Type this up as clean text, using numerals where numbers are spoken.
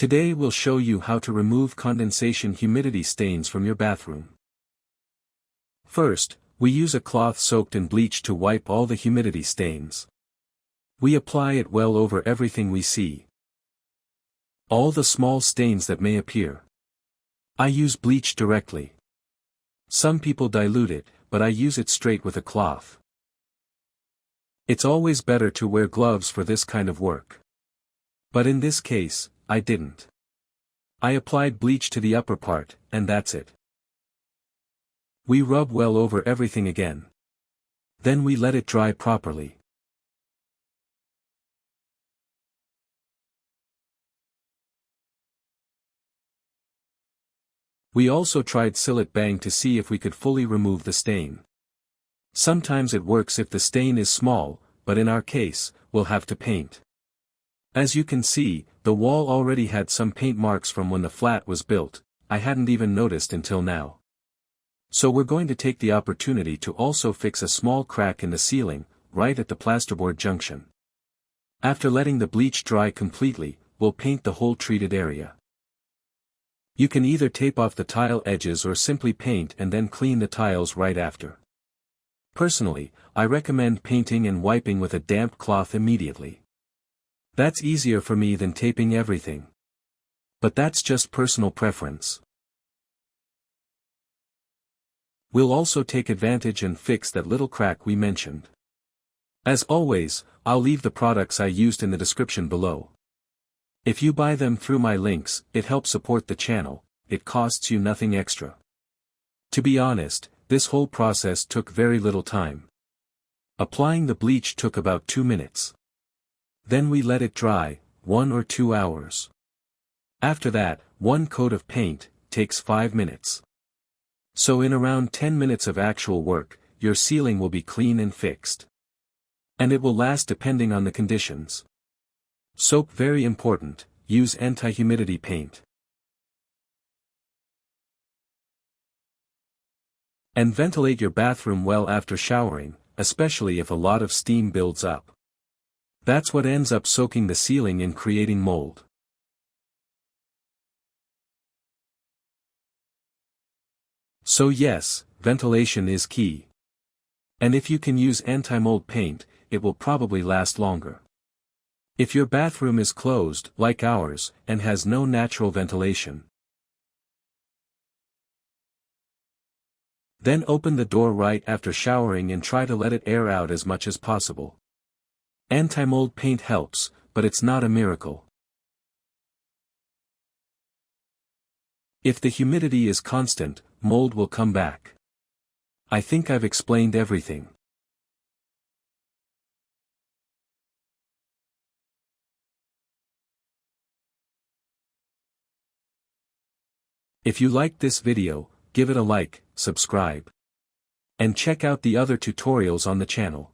Today we'll show you how to remove condensation humidity stains from your bathroom. First, we use a cloth soaked in bleach to wipe all the humidity stains. We apply it well over everything we see. All the small stains that may appear. I use bleach directly. Some people dilute it, but I use it straight with a cloth. It's always better to wear gloves for this kind of work. But in this case, I didn't. I applied bleach to the upper part, and that's it. We rub well over everything again. Then we let it dry properly. We also tried Silit Bang to see if we could fully remove the stain. Sometimes it works if the stain is small, but in our case, we'll have to paint. As you can see, the wall already had some paint marks from when the flat was built. I hadn't even noticed until now. So we're going to take the opportunity to also fix a small crack in the ceiling, right at the plasterboard junction. After letting the bleach dry completely, we'll paint the whole treated area. You can either tape off the tile edges or simply paint and then clean the tiles right after. Personally, I recommend painting and wiping with a damp cloth immediately. That's easier for me than taping everything. But that's just personal preference. We'll also take advantage and fix that little crack we mentioned. As always, I'll leave the products I used in the description below. If you buy them through my links, it helps support the channel, it costs you nothing extra. To be honest, this whole process took very little time. Applying the bleach took about 2 minutes. Then we let it dry, 1 or 2 hours. After that, 1 coat of paint takes 5 minutes. So in around 10 minutes of actual work, your ceiling will be clean and fixed. And it will last depending on the conditions. Soap very important, use anti-humidity paint. And ventilate your bathroom well after showering, especially if a lot of steam builds up. That's what ends up soaking the ceiling and creating mold. So yes, ventilation is key. And if you can use anti-mold paint, it will probably last longer. If your bathroom is closed, like ours, and has no natural ventilation, then open the door right after showering and try to let it air out as much as possible. Anti-mold paint helps, but it's not a miracle. If the humidity is constant, mold will come back. I think I've explained everything. If you liked this video, give it a like, subscribe. And check out the other tutorials on the channel.